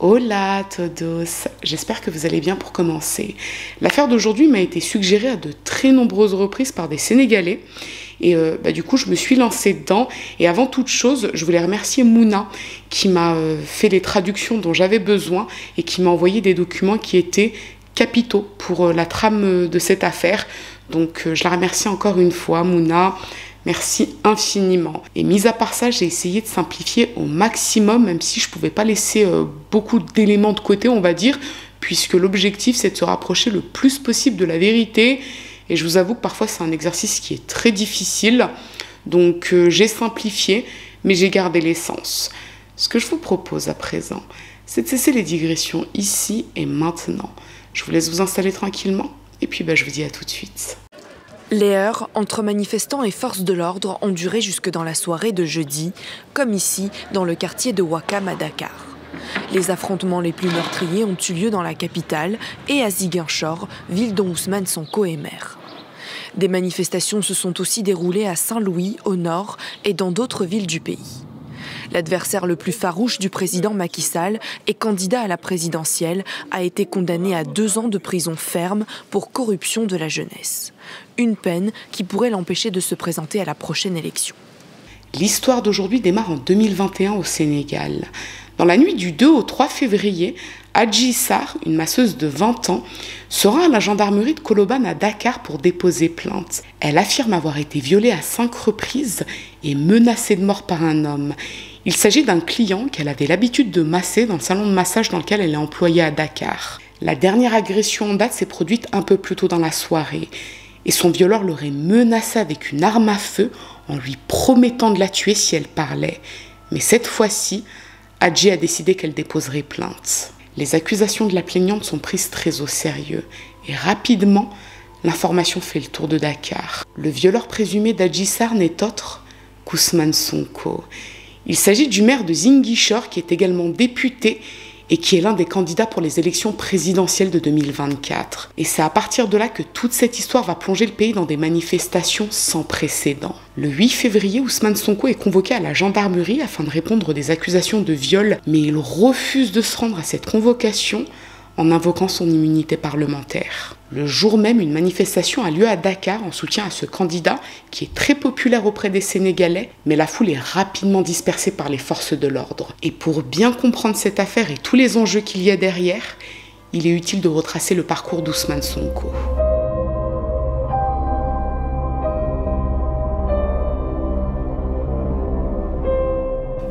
Hola todos, j'espère que vous allez bien pour commencer. L'affaire d'aujourd'hui m'a été suggérée à de très nombreuses reprises par des Sénégalais et du coup je me suis lancée dedans et avant toute chose je voulais remercier Mouna qui m'a fait les traductions dont j'avais besoin et qui m'a envoyé des documents qui étaient capitaux pour la trame de cette affaire. Donc je la remercie encore une fois Mouna. Merci infiniment. Et mis à part ça, j'ai essayé de simplifier au maximum, même si je ne pouvais pas laisser beaucoup d'éléments de côté, on va dire, puisque l'objectif, c'est de se rapprocher le plus possible de la vérité. Et je vous avoue que parfois, c'est un exercice qui est très difficile. Donc, j'ai simplifié, mais j'ai gardé l'essence. Ce que je vous propose à présent, c'est de cesser les digressions ici et maintenant. Je vous laisse vous installer tranquillement, et puis je vous dis à tout de suite. Les heurts entre manifestants et forces de l'ordre ont duré jusque dans la soirée de jeudi, comme ici, dans le quartier de Ouakam à Dakar. Les affrontements les plus meurtriers ont eu lieu dans la capitale et à Ziguinchor, ville dont Ousmane Sonko est maire. Des manifestations se sont aussi déroulées à Saint-Louis, au nord, et dans d'autres villes du pays. L'adversaire le plus farouche du président Macky Sall et candidat à la présidentielle a été condamné à 2 ans de prison ferme pour corruption de la jeunesse. Une peine qui pourrait l'empêcher de se présenter à la prochaine élection. L'histoire d'aujourd'hui démarre en 2021 au Sénégal. Dans la nuit du 2 au 3 février, Adji Sarr, une masseuse de 20 ans, se rend à la gendarmerie de Colobane à Dakar pour déposer plainte. Elle affirme avoir été violée à 5 reprises et menacée de mort par un homme. Il s'agit d'un client qu'elle avait l'habitude de masser dans le salon de massage dans lequel elle est employée à Dakar. La dernière agression en date s'est produite un peu plus tôt dans la soirée. Et son violeur l'aurait menacée avec une arme à feu en lui promettant de la tuer si elle parlait. Mais cette fois-ci, Adji a décidé qu'elle déposerait plainte. Les accusations de la plaignante sont prises très au sérieux. Et rapidement, l'information fait le tour de Dakar. Le violeur présumé d'Adji Sarr n'est autre qu'Ousmane Sonko. Il s'agit du maire de Ziguinchor qui est également député et qui est l'un des candidats pour les élections présidentielles de 2024. Et c'est à partir de là que toute cette histoire va plonger le pays dans des manifestations sans précédent. Le 8 février, Ousmane Sonko est convoqué à la gendarmerie afin de répondre des accusations de viol, mais il refuse de se rendre à cette convocation en invoquant son immunité parlementaire. Le jour même, une manifestation a lieu à Dakar en soutien à ce candidat qui est très populaire auprès des Sénégalais, mais la foule est rapidement dispersée par les forces de l'ordre. Et pour bien comprendre cette affaire et tous les enjeux qu'il y a derrière, il est utile de retracer le parcours d'Ousmane Sonko.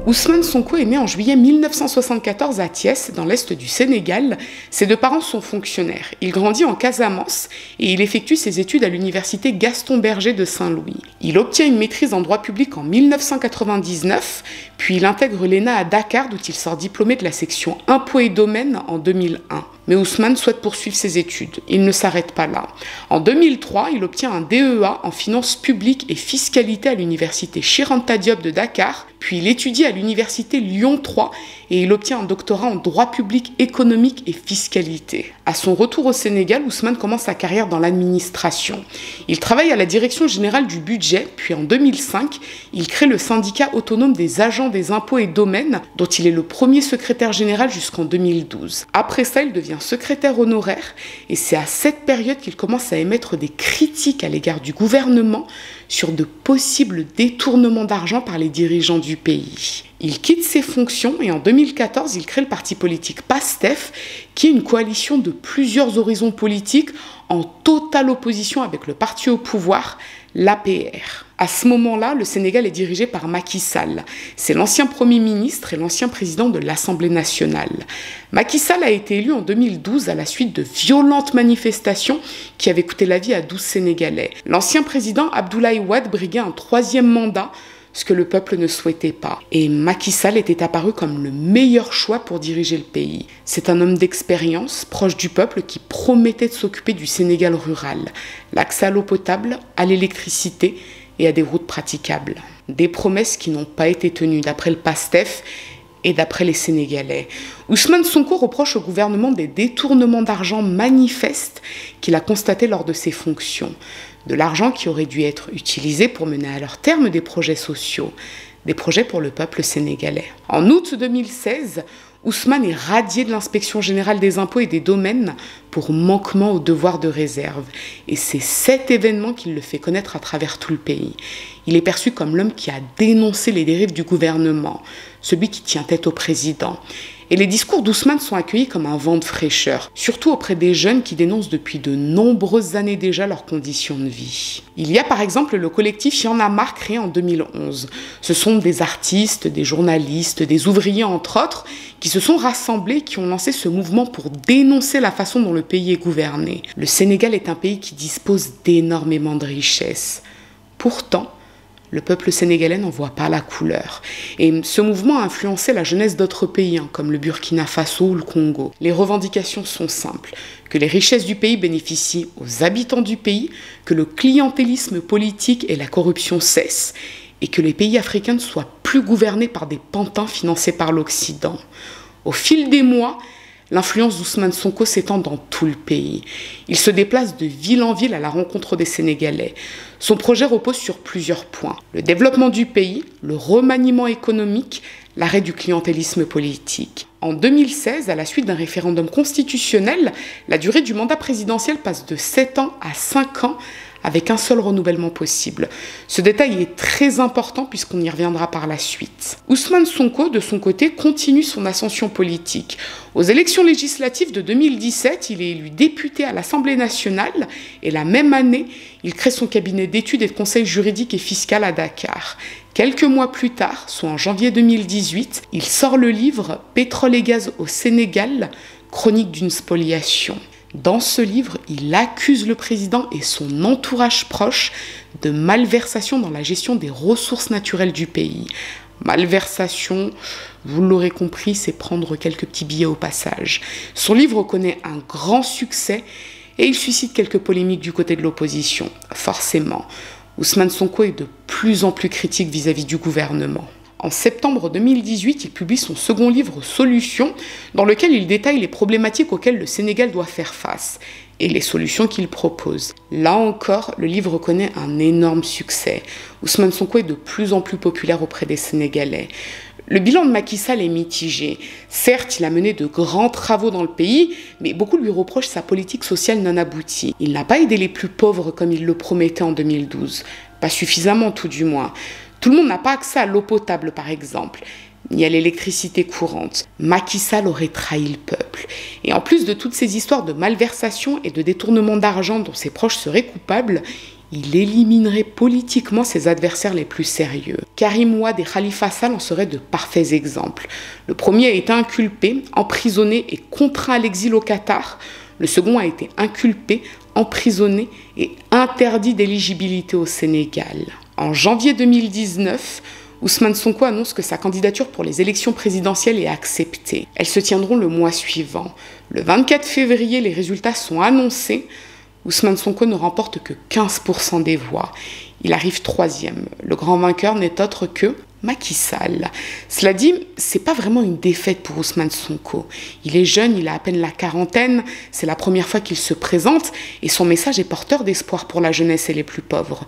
Ousmane Sonko est né en juillet 1974 à Thiès, dans l'est du Sénégal. Ses 2 parents sont fonctionnaires. Il grandit en Casamance et il effectue ses études à l'université Gaston Berger de Saint-Louis. Il obtient une maîtrise en droit public en 1999, puis il intègre l'ENA à Dakar, d'où il sort diplômé de la section Impôts et Domaines en 2001. Mais Ousmane souhaite poursuivre ses études. Il ne s'arrête pas là. En 2003, il obtient un DEA en finances publiques et fiscalité à l'université Cheikh Anta Diop de Dakar, puis il étudie à l'université Lyon 3 et il obtient un doctorat en droit public, économique et fiscalité. À son retour au Sénégal, Ousmane commence sa carrière dans l'administration. Il travaille à la direction générale du budget, puis en 2005, il crée le syndicat autonome des agents des impôts et domaines, dont il est le premier secrétaire général jusqu'en 2012. Après ça, il devient secrétaire honoraire et c'est à cette période qu'il commence à émettre des critiques à l'égard du gouvernement sur de possibles détournements d'argent par les dirigeants du pays. Il quitte ses fonctions et en 2014, il crée le parti politique PASTEF, qui est une coalition de plusieurs horizons politiques en totale opposition avec le parti au pouvoir, l'APR. À ce moment-là, le Sénégal est dirigé par Macky Sall. C'est l'ancien Premier ministre et l'ancien président de l'Assemblée nationale. Macky Sall a été élu en 2012 à la suite de violentes manifestations qui avaient coûté la vie à 12 Sénégalais. L'ancien président Abdoulaye Wade briguait un 3e mandat, ce que le peuple ne souhaitait pas. Et Macky Sall était apparu comme le meilleur choix pour diriger le pays. C'est un homme d'expérience, proche du peuple, qui promettait de s'occuper du Sénégal rural. L'accès à l'eau potable, à l'électricité et à des routes praticables. Des promesses qui n'ont pas été tenues d'après le PASTEF et d'après les Sénégalais. Ousmane Sonko reproche au gouvernement des détournements d'argent manifestes qu'il a constatés lors de ses fonctions. De l'argent qui aurait dû être utilisé pour mener à leur terme des projets sociaux, des projets pour le peuple sénégalais. En août 2016, Ousmane est radié de l'inspection générale des impôts et des domaines pour manquement au devoir de réserve. Et c'est cet événement qui le fait connaître à travers tout le pays. Il est perçu comme l'homme qui a dénoncé les dérives du gouvernement, celui qui tient tête au président. Et les discours d'Ousmane sont accueillis comme un vent de fraîcheur, surtout auprès des jeunes qui dénoncent depuis de nombreuses années déjà leurs conditions de vie. Il y a par exemple le collectif Y en a marre créé en 2011. Ce sont des artistes, des journalistes, des ouvriers entre autres, qui se sont rassemblés, qui ont lancé ce mouvement pour dénoncer la façon dont le pays est gouverné. Le Sénégal est un pays qui dispose d'énormément de richesses. Pourtant, le peuple sénégalais n'en voit pas la couleur. Et ce mouvement a influencé la jeunesse d'autres pays, comme le Burkina Faso ou le Congo. Les revendications sont simples. Que les richesses du pays bénéficient aux habitants du pays, que le clientélisme politique et la corruption cessent, et que les pays africains ne soient plus gouvernés par des pantins financés par l'Occident. Au fil des mois, l'influence d'Ousmane Sonko s'étend dans tout le pays. Il se déplace de ville en ville à la rencontre des Sénégalais. Son projet repose sur plusieurs points. Le développement du pays, le remaniement économique, l'arrêt du clientélisme politique. En 2016, à la suite d'un référendum constitutionnel, la durée du mandat présidentiel passe de 7 ans à 5 ans, avec un seul renouvellement possible. Ce détail est très important puisqu'on y reviendra par la suite. Ousmane Sonko, de son côté, continue son ascension politique. Aux élections législatives de 2017, il est élu député à l'Assemblée nationale et la même année, il crée son cabinet d'études et de conseil juridique et fiscal à Dakar. Quelques mois plus tard, soit en janvier 2018, il sort le livre « Pétrole et gaz au Sénégal, chronique d'une spoliation ». Dans ce livre, il accuse le président et son entourage proche de malversation dans la gestion des ressources naturelles du pays. Malversation, vous l'aurez compris, c'est prendre quelques petits billets au passage. Son livre connaît un grand succès et il suscite quelques polémiques du côté de l'opposition. Forcément, Ousmane Sonko est de plus en plus critique vis-à-vis du gouvernement. En septembre 2018, il publie son second livre « Solutions » dans lequel il détaille les problématiques auxquelles le Sénégal doit faire face et les solutions qu'il propose. Là encore, le livre connaît un énorme succès. Ousmane Sonko est de plus en plus populaire auprès des Sénégalais. Le bilan de Macky Sall est mitigé. Certes, il a mené de grands travaux dans le pays, mais beaucoup lui reprochent sa politique sociale non aboutie. Il n'a pas aidé les plus pauvres comme il le promettait en 2012. Pas suffisamment tout du moins. Tout le monde n'a pas accès à l'eau potable, par exemple, ni à l'électricité courante. Macky Sall aurait trahi le peuple. Et en plus de toutes ces histoires de malversation et de détournement d'argent dont ses proches seraient coupables, il éliminerait politiquement ses adversaires les plus sérieux. Karim Wade et Khalifa Sall en seraient de parfaits exemples. Le premier a été inculpé, emprisonné et contraint à l'exil au Qatar. Le second a été inculpé, emprisonné et interdit d'éligibilité au Sénégal. En janvier 2019, Ousmane Sonko annonce que sa candidature pour les élections présidentielles est acceptée. Elles se tiendront le mois suivant. Le 24 février, les résultats sont annoncés. Ousmane Sonko ne remporte que 15% des voix. Il arrive troisième. Le grand vainqueur n'est autre que Macky Sall. Cela dit, c'est pas vraiment une défaite pour Ousmane Sonko. Il est jeune, il a à peine la quarantaine, c'est la première fois qu'il se présente et son message est porteur d'espoir pour la jeunesse et les plus pauvres.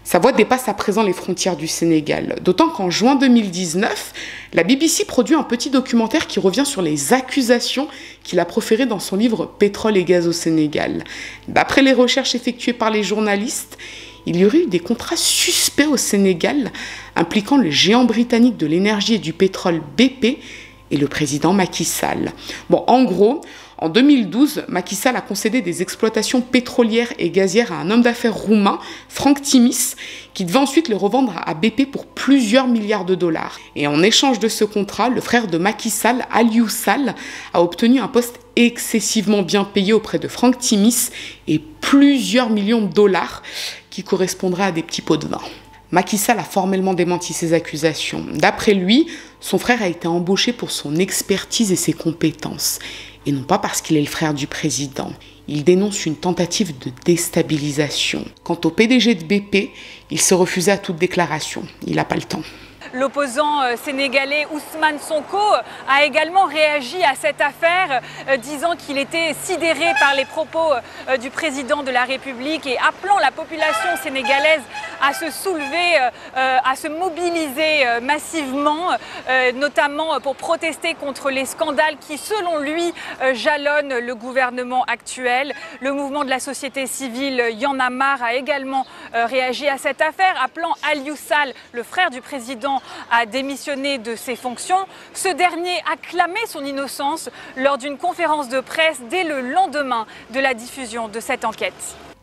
Sa voix dépasse à présent les frontières du Sénégal, d'autant qu'en juin 2019, la BBC produit un petit documentaire qui revient sur les accusations qu'il a proférées dans son livre « Pétrole et gaz au Sénégal ». D'après les recherches effectuées par les journalistes, il y aurait eu des contrats suspects au Sénégal impliquant le géant britannique de l'énergie et du pétrole BP et le président Macky Sall. Bon, en gros, en 2012, Macky Sall a concédé des exploitations pétrolières et gazières à un homme d'affaires roumain, Franck Timis, qui devait ensuite les revendre à BP pour plusieurs milliards de dollars. Et en échange de ce contrat, le frère de Macky Sall, Aliou Sall, a obtenu un poste excessivement bien payé auprès de Franck Timis et plusieurs millions de dollars qui correspondraient à des petits pots de vin. Macky Sall a formellement démenti ces accusations. D'après lui, son frère a été embauché pour son expertise et ses compétences, et non pas parce qu'il est le frère du président. Il dénonce une tentative de déstabilisation. Quant au PDG de BP, il se refusait à toute déclaration. Il n'a pas le temps. L'opposant sénégalais Ousmane Sonko a également réagi à cette affaire, disant qu'il était sidéré par les propos du président de la République et appelant la population sénégalaise à se soulever, à se mobiliser massivement, notamment pour protester contre les scandales qui, selon lui, jalonnent le gouvernement actuel. Le mouvement de la société civile Y en a marre a également réagi à cette affaire, appelant Aliou Sall, le frère du président, à démissionner de ses fonctions. Ce dernier a clamé son innocence lors d'une conférence de presse dès le lendemain de la diffusion de cette enquête.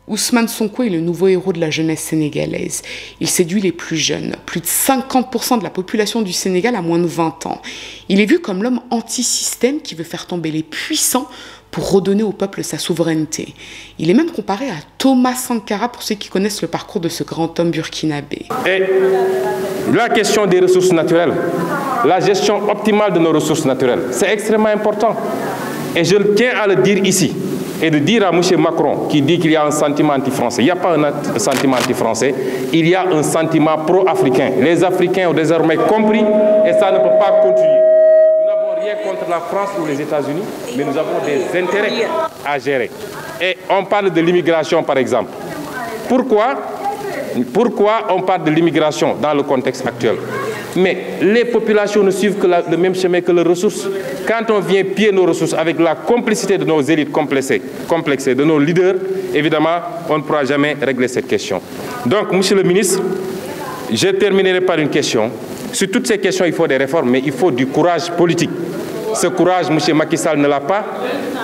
Ousmane Sonko est le nouveau héros de la jeunesse sénégalaise. Il séduit les plus jeunes. Plus de 50% de la population du Sénégal a moins de 20 ans. Il est vu comme l'homme anti-système qui veut faire tomber les puissants pour redonner au peuple sa souveraineté. Il est même comparé à Thomas Sankara pour ceux qui connaissent le parcours de ce grand homme burkinabé. Et la question des ressources naturelles, la gestion optimale de nos ressources naturelles, c'est extrêmement important. Et je tiens à le dire ici. Et de dire à M. Macron, qui dit qu'il y a un sentiment anti-français, il n'y a pas un sentiment anti-français, il y a un sentiment pro-africain. Les Africains ont désormais compris et ça ne peut pas continuer. Nous n'avons rien contre la France ou les États-Unis, mais nous avons des intérêts à gérer. Et on parle de l'immigration, par exemple. Pourquoi on parle de l'immigration dans le contexte actuel? Mais les populations ne suivent que le même chemin que les ressources. Quand on vient piller nos ressources avec la complicité de nos élites complexées, de nos leaders, évidemment, on ne pourra jamais régler cette question. Donc, Monsieur le ministre, je terminerai par une question. Sur toutes ces questions, il faut des réformes, mais il faut du courage politique. Ce courage, M. Macky Sall ne l'a pas.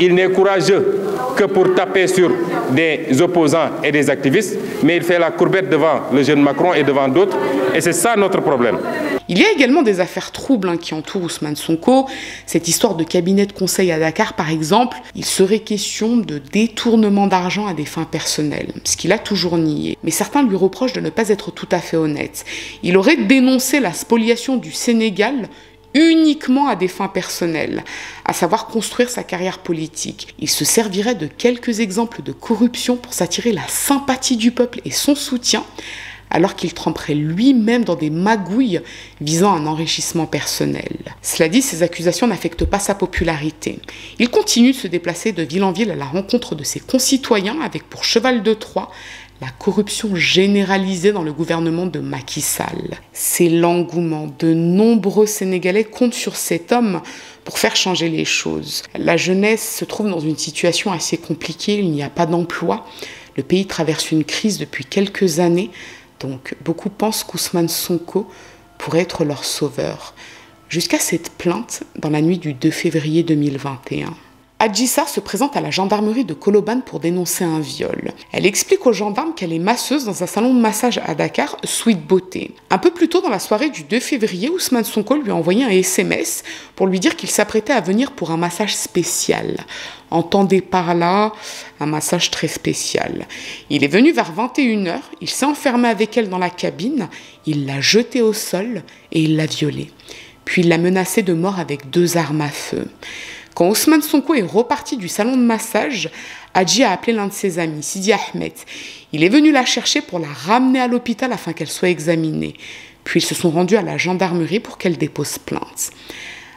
Il n'est courageux que pour taper sur des opposants et des activistes, mais il fait la courbette devant le jeune Macron et devant d'autres, et c'est ça notre problème. Il y a également des affaires troubles qui entourent Ousmane Sonko. Cette histoire de cabinet de conseil à Dakar, par exemple, il serait question de détournement d'argent à des fins personnelles, ce qu'il a toujours nié. Mais certains lui reprochent de ne pas être tout à fait honnête. Il aurait dénoncé la spoliation du Sénégal uniquement à des fins personnelles, à savoir construire sa carrière politique. Il se servirait de quelques exemples de corruption pour s'attirer la sympathie du peuple et son soutien, alors qu'il tremperait lui-même dans des magouilles visant un enrichissement personnel. Cela dit, ces accusations n'affectent pas sa popularité. Il continue de se déplacer de ville en ville à la rencontre de ses concitoyens avec pour cheval de Troie la corruption généralisée dans le gouvernement de Macky Sall. C'est l'engouement. De nombreux Sénégalais comptent sur cet homme pour faire changer les choses. La jeunesse se trouve dans une situation assez compliquée, il n'y a pas d'emploi. Le pays traverse une crise depuis quelques années, donc beaucoup pensent qu'Ousmane Sonko pourrait être leur sauveur. Jusqu'à cette plainte dans la nuit du 2 février 2021. Adjissa se présente à la gendarmerie de Colobane pour dénoncer un viol. Elle explique aux gendarmes qu'elle est masseuse dans un salon de massage à Dakar, Sweet Beauté. Un peu plus tôt dans la soirée du 2 février, Ousmane Sonko lui a envoyé un SMS pour lui dire qu'il s'apprêtait à venir pour un massage spécial. Entendez par là un massage très spécial. Il est venu vers 21h, il s'est enfermé avec elle dans la cabine, il l'a jetée au sol et il l'a violée. Puis il l'a menacée de mort avec 2 armes à feu. Quand Ousmane Sonko est reparti du salon de massage, Adji a appelé l'un de ses amis, Sidi Ahmed. Il est venu la chercher pour la ramener à l'hôpital afin qu'elle soit examinée. Puis ils se sont rendus à la gendarmerie pour qu'elle dépose plainte.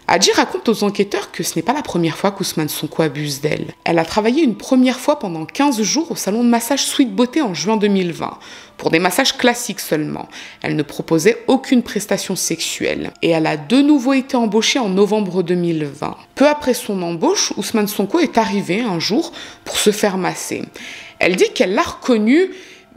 Adji raconte aux enquêteurs que ce n'est pas la première fois qu'Ousmane Sonko abuse d'elle. Elle a travaillé une première fois pendant 15 jours au salon de massage Sweet Beauté en juin 2020, pour des massages classiques seulement. Elle ne proposait aucune prestation sexuelle. Et elle a de nouveau été embauchée en novembre 2020. Peu après son embauche, Ousmane Sonko est arrivé un jour pour se faire masser. Elle dit qu'elle l'a reconnu,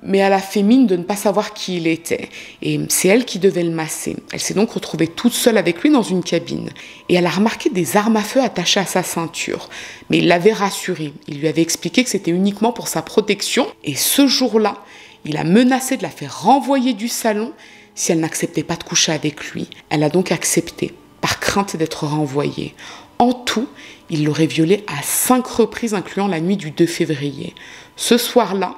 mais elle a fait mine de ne pas savoir qui il était. Et c'est elle qui devait le masser. Elle s'est donc retrouvée toute seule avec lui dans une cabine. Et elle a remarqué des armes à feu attachées à sa ceinture. Mais il l'avait rassurée. Il lui avait expliqué que c'était uniquement pour sa protection. Et ce jour-là, il a menacé de la faire renvoyer du salon si elle n'acceptait pas de coucher avec lui. Elle a donc accepté, par crainte d'être renvoyée. En tout, il l'aurait violée à 5 reprises, incluant la nuit du 2 février. Ce soir-là,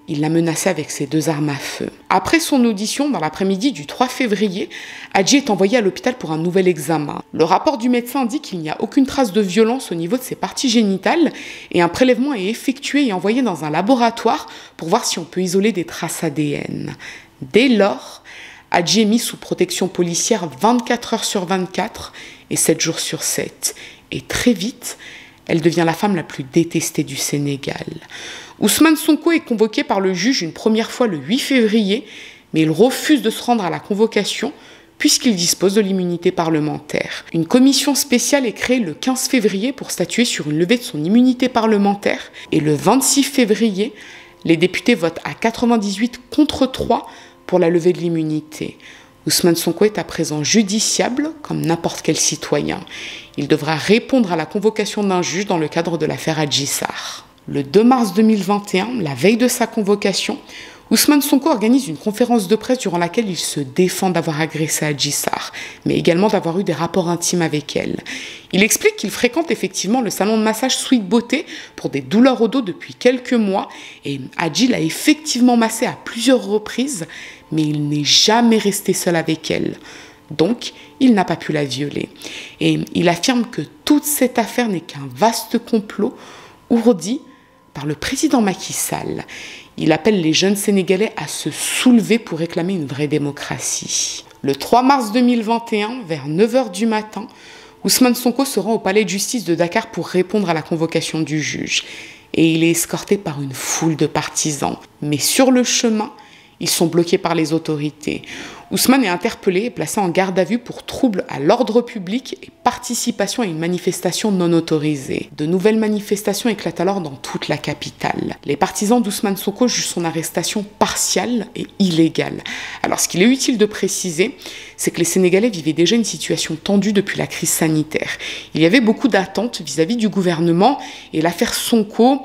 il l'a menacée avec ses 2 armes à feu. Après son audition, dans l'après-midi du 3 février, Adji est envoyé à l'hôpital pour un nouvel examen. Le rapport du médecin dit qu'il n'y a aucune trace de violence au niveau de ses parties génitales et un prélèvement est effectué et envoyé dans un laboratoire pour voir si on peut isoler des traces ADN. Dès lors, Adji est mise sous protection policière 24 heures sur 24 et 7 jours sur 7. Et très vite, elle devient la femme la plus détestée du Sénégal. Ousmane Sonko est convoqué par le juge une première fois le 8 février, mais il refuse de se rendre à la convocation puisqu'il dispose de l'immunité parlementaire. Une commission spéciale est créée le 15 février pour statuer sur une levée de son immunité parlementaire et le 26 février, les députés votent à 98 contre 3 pour la levée de l'immunité. Ousmane Sonko est à présent judiciable comme n'importe quel citoyen. Il devra répondre à la convocation d'un juge dans le cadre de l'affaire Adji Sarr. Le 2 mars 2021, la veille de sa convocation, Ousmane Sonko organise une conférence de presse durant laquelle il se défend d'avoir agressé Adji Sarr, mais également d'avoir eu des rapports intimes avec elle. Il explique qu'il fréquente effectivement le salon de massage Sweet Beauté pour des douleurs au dos depuis quelques mois et Adji l'a effectivement massé à plusieurs reprises, mais il n'est jamais resté seul avec elle. Donc, il n'a pas pu la violer. Et il affirme que toute cette affaire n'est qu'un vaste complot ourdi par le président Macky Sall. Il appelle les jeunes Sénégalais à se soulever pour réclamer une vraie démocratie. Le 3 mars 2021, vers 9h du matin, Ousmane Sonko se rend au palais de justice de Dakar pour répondre à la convocation du juge. Et il est escorté par une foule de partisans. Mais sur le chemin, ils sont bloqués par les autorités. Ousmane est interpellé et placé en garde à vue pour trouble à l'ordre public et participation à une manifestation non autorisée. De nouvelles manifestations éclatent alors dans toute la capitale. Les partisans d'Ousmane Sonko jugent son arrestation partiale et illégale. Alors ce qu'il est utile de préciser, c'est que les Sénégalais vivaient déjà une situation tendue depuis la crise sanitaire. Il y avait beaucoup d'attentes vis-à-vis du gouvernement et l'affaire Sonko,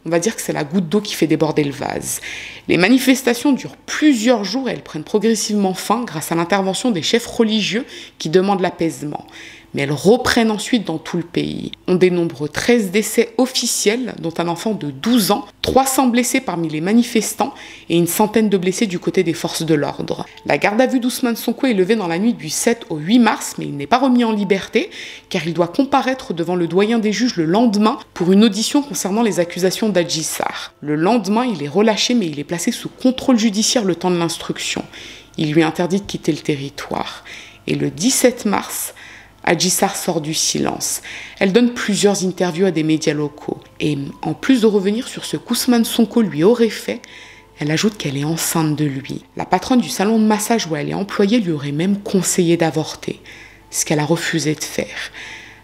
on va dire que c'est la goutte d'eau qui fait déborder le vase. Les manifestations durent plusieurs jours et elles prennent progressivement fin grâce à l'intervention des chefs religieux qui demandent l'apaisement. Mais elles reprennent ensuite dans tout le pays. On dénombre 13 décès officiels, dont un enfant de 12 ans, 300 blessés parmi les manifestants et une centaine de blessés du côté des forces de l'ordre. La garde à vue d'Ousmane Sonko est levée dans la nuit du 7 au 8 mars, mais il n'est pas remis en liberté, car il doit comparaître devant le doyen des juges le lendemain pour une audition concernant les accusations d'Adji Sarr. Le lendemain, il est relâché, mais il est placé sous contrôle judiciaire le temps de l'instruction. Il lui est interdit de quitter le territoire. Et le 17 mars, Adji Sarr sort du silence. Elle donne plusieurs interviews à des médias locaux. Et en plus de revenir sur ce qu'Ousmane Sonko lui aurait fait, elle ajoute qu'elle est enceinte de lui. La patronne du salon de massage où elle est employée lui aurait même conseillé d'avorter, ce qu'elle a refusé de faire.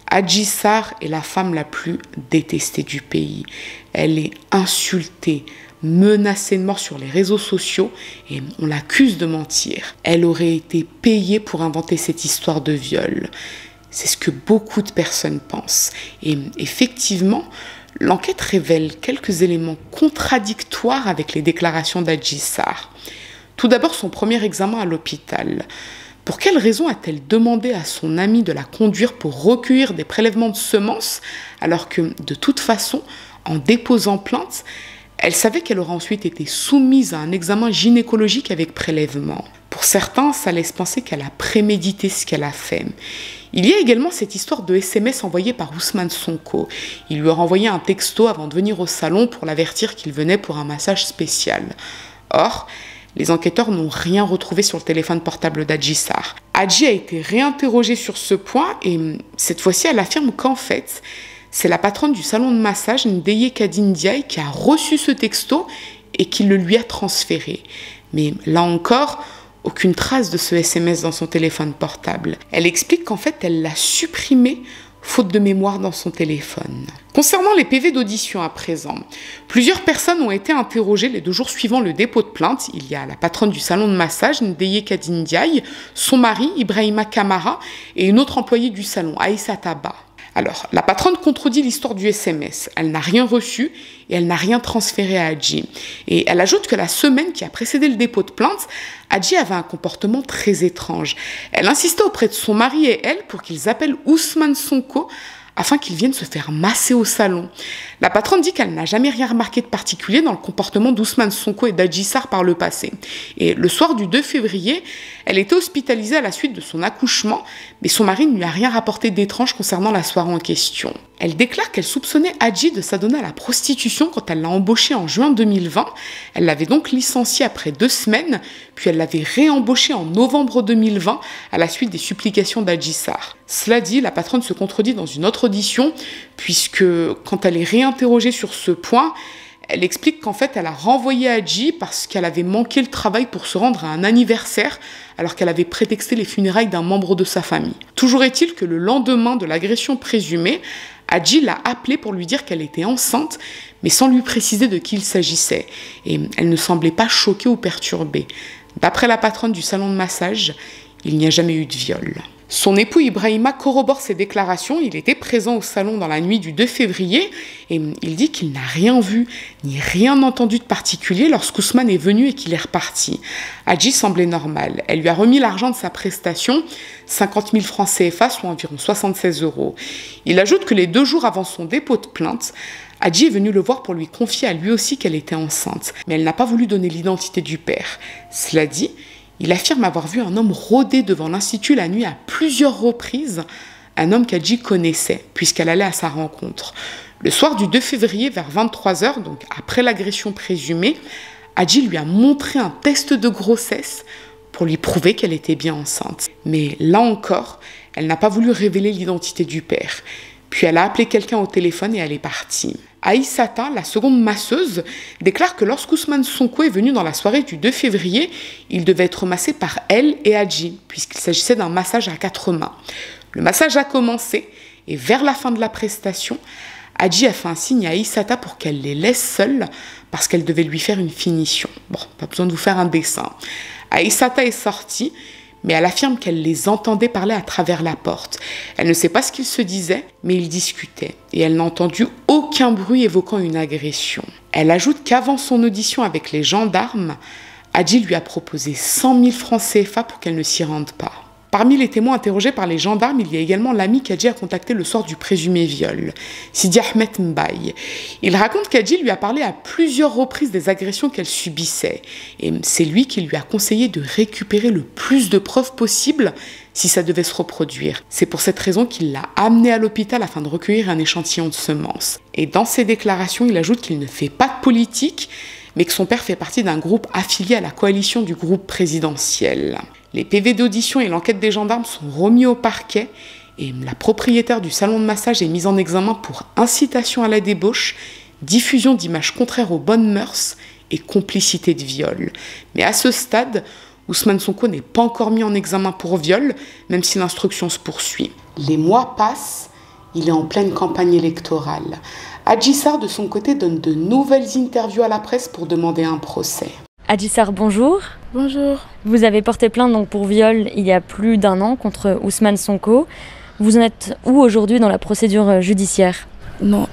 Adji Sarr est la femme la plus détestée du pays. Elle est insultée, menacée de mort sur les réseaux sociaux et on l'accuse de mentir. Elle aurait été payée pour inventer cette histoire de viol. C'est ce que beaucoup de personnes pensent. Et effectivement, l'enquête révèle quelques éléments contradictoires avec les déclarations d'Adji Sarr. Tout d'abord, son premier examen à l'hôpital. Pour quelle raison a-t-elle demandé à son amie de la conduire pour recueillir des prélèvements de semences alors que, de toute façon, en déposant plainte, elle savait qu'elle aurait ensuite été soumise à un examen gynécologique avec prélèvement. Pour certains, ça laisse penser qu'elle a prémédité ce qu'elle a fait. Il y a également cette histoire de SMS envoyée par Ousmane Sonko. Il lui aurait envoyé un texto avant de venir au salon pour l'avertir qu'il venait pour un massage spécial. Or, les enquêteurs n'ont rien retrouvé sur le téléphone portable d'Adji Sarr. Adji a été réinterrogée sur ce point et cette fois-ci, elle affirme qu'en fait, c'est la patronne du salon de massage, Ndeye Kadindiaye, qui a reçu ce texto et qui le lui a transféré. Mais là encore, aucune trace de ce SMS dans son téléphone portable. Elle explique qu'en fait, elle l'a supprimé faute de mémoire dans son téléphone. Concernant les PV d'audition à présent, plusieurs personnes ont été interrogées les 2 jours suivant le dépôt de plainte. Il y a la patronne du salon de massage, Ndeye Kadindiaye, son mari, Ibrahima Kamara, et une autre employée du salon, Aïssa Taba. Alors, la patronne contredit l'histoire du SMS. Elle n'a rien reçu et elle n'a rien transféré à Adji. Et elle ajoute que la semaine qui a précédé le dépôt de plainte, Adji avait un comportement très étrange. Elle insistait auprès de son mari et elle pour qu'ils appellent Ousmane Sonko afin qu'il vienne se faire masser au salon. La patronne dit qu'elle n'a jamais rien remarqué de particulier dans le comportement d'Ousmane Sonko et d'Adji Sarr par le passé. Et le soir du 2 février, elle était hospitalisée à la suite de son accouchement, mais son mari ne lui a rien rapporté d'étrange concernant la soirée en question. Elle déclare qu'elle soupçonnait Adji de s'adonner à la prostitution quand elle l'a embauchée en juin 2020. Elle l'avait donc licenciée après 2 semaines, puis elle l'avait réembauchée en novembre 2020 à la suite des supplications d'Adji Sarr. Cela dit, la patronne se contredit dans une autre audition, puisque quand elle est réinterrogée sur ce point, Elle explique qu'en fait, elle a renvoyé Hadji parce qu'elle avait manqué le travail pour se rendre à un anniversaire alors qu'elle avait prétexté les funérailles d'un membre de sa famille. Toujours est-il que le lendemain de l'agression présumée, Hadji l'a appelée pour lui dire qu'elle était enceinte, mais sans lui préciser de qui il s'agissait. Et elle ne semblait pas choquée ou perturbée. D'après la patronne du salon de massage, il n'y a jamais eu de viol. Son époux Ibrahima corrobore ses déclarations. Il était présent au salon dans la nuit du 2 février et il dit qu'il n'a rien vu ni rien entendu de particulier lorsqu'Ousmane est venu et qu'il est reparti. Hadji semblait normal. Elle lui a remis l'argent de sa prestation, 50 000 francs CFA, soit environ 76 €. Il ajoute que les 2 jours avant son dépôt de plainte, Hadji est venu le voir pour lui confier à lui aussi qu'elle était enceinte. Mais elle n'a pas voulu donner l'identité du père. Cela dit, il affirme avoir vu un homme rôder devant l'Institut la nuit à plusieurs reprises, un homme qu'Hadji connaissait, puisqu'elle allait à sa rencontre. Le soir du 2 février, vers 23 h, donc après l'agression présumée, Hadji lui a montré un test de grossesse pour lui prouver qu'elle était bien enceinte. Mais là encore, elle n'a pas voulu révéler l'identité du père. Puis elle a appelé quelqu'un au téléphone et elle est partie. Aïssata, la seconde masseuse, déclare que lorsqu'Ousmane Sonko est venu dans la soirée du 2 février, il devait être massé par elle et Hadji, puisqu'il s'agissait d'un massage à 4 mains. Le massage a commencé et vers la fin de la prestation, Hadji a fait un signe à Aïssata pour qu'elle les laisse seuls parce qu'elle devait lui faire une finition. Bon, pas besoin de vous faire un dessin. Aïssata est sortie, mais elle affirme qu'elle les entendait parler à travers la porte. Elle ne sait pas ce qu'ils se disaient, mais ils discutaient. Et elle n'a entendu aucun bruit évoquant une agression. Elle ajoute qu'avant son audition avec les gendarmes, Hadji lui a proposé 100 000 francs CFA pour qu'elle ne s'y rende pas. Parmi les témoins interrogés par les gendarmes, il y a également l'ami qu'Hadji a contacté le soir du présumé viol, Sidi Ahmed Mbaye. Il raconte qu'Hadji lui a parlé à plusieurs reprises des agressions qu'elle subissait. Et c'est lui qui lui a conseillé de récupérer le plus de preuves possible si ça devait se reproduire. C'est pour cette raison qu'il l'a amenée à l'hôpital afin de recueillir un échantillon de semences. Et dans ses déclarations, il ajoute qu'il ne fait pas de politique, mais que son père fait partie d'un groupe affilié à la coalition du groupe présidentiel. Les PV d'audition et l'enquête des gendarmes sont remis au parquet et la propriétaire du salon de massage est mise en examen pour incitation à la débauche, diffusion d'images contraires aux bonnes mœurs et complicité de viol. Mais à ce stade, Ousmane Sonko n'est pas encore mis en examen pour viol, même si l'instruction se poursuit. Les mois passent, il est en pleine campagne électorale. Hadji Sarr, de son côté, donne de nouvelles interviews à la presse pour demander un procès. Hadji Sarr, bonjour. Bonjour. Vous avez porté plainte donc pour viol il y a plus d'1 an contre Ousmane Sonko. Vous en êtes où aujourd'hui dans la procédure judiciaire? Non,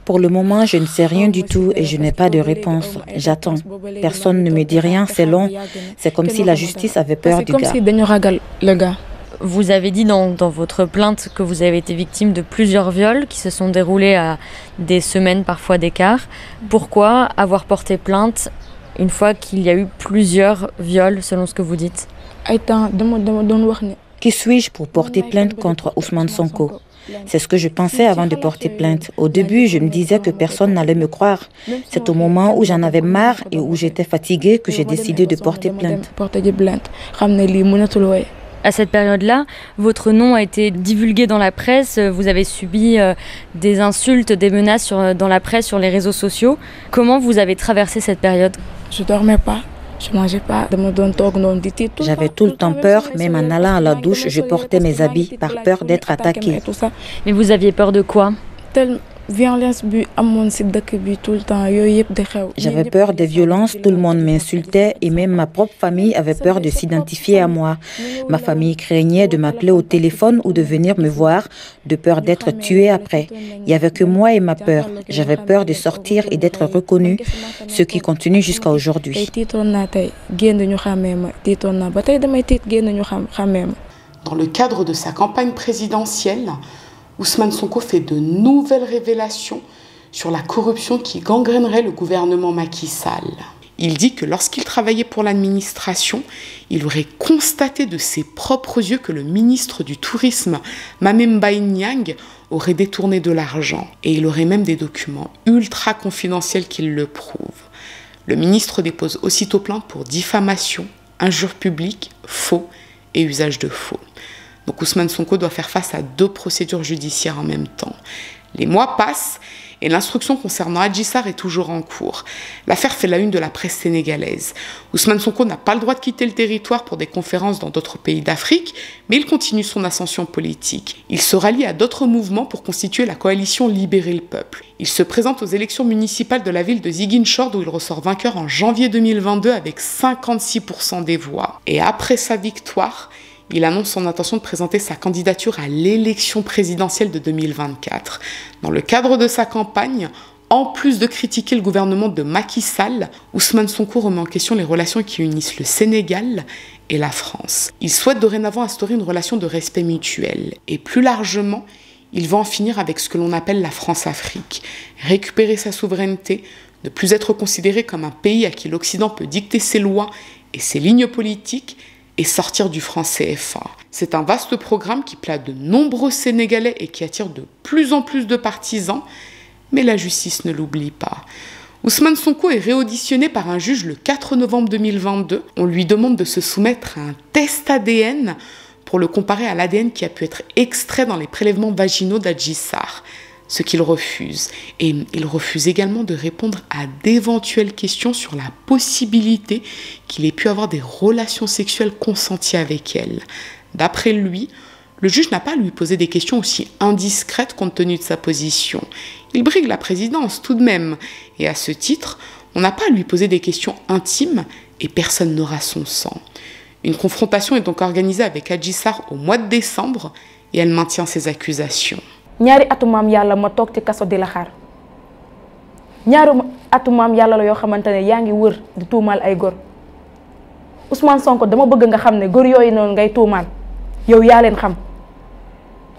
pour le moment, je ne sais rien du tout et je n'ai pas de réponse. J'attends. Personne ne me dit rien, c'est long. C'est comme si la justice avait peur du gars. Vous avez dit dans votre plainte que vous avez été victime de plusieurs viols qui se sont déroulés à des semaines parfois d'écart. Pourquoi avoir porté plainte une fois qu'il y a eu plusieurs viols selon ce que vous dites? Qui suis-je pour porter plainte contre Ousmane Sonko? C'est ce que je pensais avant de porter plainte. Au début, je me disais que personne n'allait me croire. C'est au moment où j'en avais marre et où j'étais fatiguée que j'ai décidé de porter plainte. À cette période-là, votre nom a été divulgué dans la presse, vous avez subi des insultes, des menaces dans la presse, sur les réseaux sociaux. Comment vous avez traversé cette période? Je ne dormais pas, je ne mangeais pas. J'avais tout le temps peur, même en allant à la douche, je portais mes habits par peur d'être attaquée. Mais vous aviez peur de quoi? J'avais peur des violences, tout le monde m'insultait et même ma propre famille avait peur de s'identifier à moi. Ma famille craignait de m'appeler au téléphone ou de venir me voir, de peur d'être tuée après. Il n'y avait que moi et ma peur. J'avais peur de sortir et d'être reconnue, ce qui continue jusqu'à aujourd'hui. Dans le cadre de sa campagne présidentielle, Ousmane Sonko fait de nouvelles révélations sur la corruption qui gangrènerait le gouvernement Macky Sall. Il dit que lorsqu'il travaillait pour l'administration, il aurait constaté de ses propres yeux que le ministre du Tourisme, Mamem Mbaye Niang, aurait détourné de l'argent. Et il aurait même des documents ultra confidentiels qui le prouvent. Le ministre dépose aussitôt plainte pour diffamation, injure publique, faux et usage de faux. Donc Ousmane Sonko doit faire face à 2 procédures judiciaires en même temps. Les mois passent et l'instruction concernant Adji Sarr est toujours en cours. L'affaire fait la une de la presse sénégalaise. Ousmane Sonko n'a pas le droit de quitter le territoire pour des conférences dans d'autres pays d'Afrique, mais il continue son ascension politique. Il se rallie à d'autres mouvements pour constituer la coalition Libérer le Peuple. Il se présente aux élections municipales de la ville de Ziguinchor, où il ressort vainqueur en janvier 2022 avec 56% des voix. Et après sa victoire, il annonce son intention de présenter sa candidature à l'élection présidentielle de 2024. Dans le cadre de sa campagne, en plus de critiquer le gouvernement de Macky Sall, Ousmane Sonko remet en question les relations qui unissent le Sénégal et la France. Il souhaite dorénavant instaurer une relation de respect mutuel. Et plus largement, il va en finir avec ce que l'on appelle la France-Afrique. Récupérer sa souveraineté, ne plus être considéré comme un pays à qui l'Occident peut dicter ses lois et ses lignes politiques, et sortir du franc CFA. C'est un vaste programme qui plaît à de nombreux Sénégalais et qui attire de plus en plus de partisans, mais la justice ne l'oublie pas. Ousmane Sonko est réauditionné par un juge le 4 novembre 2022. On lui demande de se soumettre à un test ADN pour le comparer à l'ADN qui a pu être extrait dans les prélèvements vaginaux d'Adji Sarr, ce qu'il refuse. Et il refuse également de répondre à d'éventuelles questions sur la possibilité qu'il ait pu avoir des relations sexuelles consenties avec elle. D'après lui, le juge n'a pas à lui poser des questions aussi indiscrètes compte tenu de sa position. Il brigue la présidence tout de même. Et à ce titre, on n'a pas à lui poser des questions intimes et personne n'aura son sang. Une confrontation est donc organisée avec Adji Sarr au mois de décembre et elle maintient ses accusations. ñaari atu maam yàlla ma toog ci kaso di la xaar ñaari atu maam yàlla la yoo xamante ne yaa ngi wër di tuumaal ay góor Ousmane Sonko dama bëgg nga xam ne góor yooyu noonu ngay tuumaal yow yaa leen xam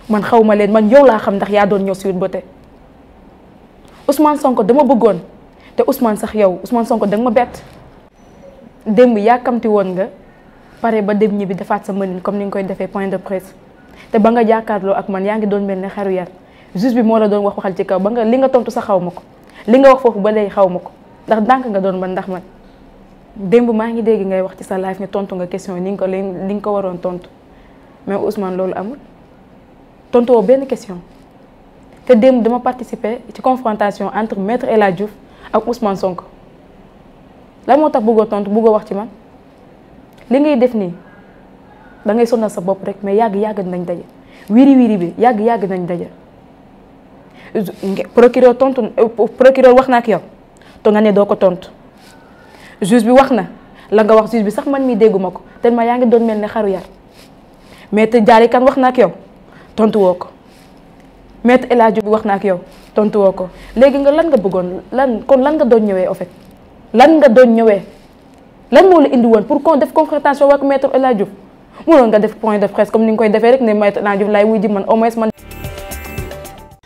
man xawma leen man yow laa xam ndax yaa doon ñëw Sweet Beauté Ousmane Sonko dama bëggoon te Ousmane sax yow Ousmane Sonko danga ma bett démb yàkkamti woon nga pare ba dem ñibbi defaat sa mënin comme ni nga koy defee point de presse. te ba nga jàkkaarloo ak man yaa ngi doon mel ne xaru yar juge bi moo la doon waxal ci kaw ba nga li nga tontu sax xaw ma ko li nga wax foofu ba léegi xaw ma ko ndax ndànk nga doon man ndax man démb maa ngi dégg ngay wax ci sa live ne tontu nga question li nga ko waroon tontu mais Ousmane loolu amul tontu woo benn question te démb dama participer ci confrontation entre maître El Hadji Diouf ak Ousmane Sonko lan moo tax bëggoo tontu bëggoo wax ci man li ngay def nii. da ngay sonal sa bopp rek mais yàgg nañ daje wiri bi yàgg nañ daje procureur wax na ak yow to nga ne doo ko tontu juge bi wax na la nga wax juge bi sax man mii dégguma ko tellement yaa ngi doon mel ne xaru yar maître Dialy Kane wax na ak yow tontu woo ko maître El Hadji bi wax na ak yow tontu woo ko léegi nga lan nga bëggoon lan nga doon ñëwee en fait lan nga doon ñëwee lan moo la indi woon pour qu'on def confrontation ak maître El Hadji mënoon nga def point de presse comme ni nga koy defee rek ne maître El Hadji Diouf laay wuy ji man au moins man.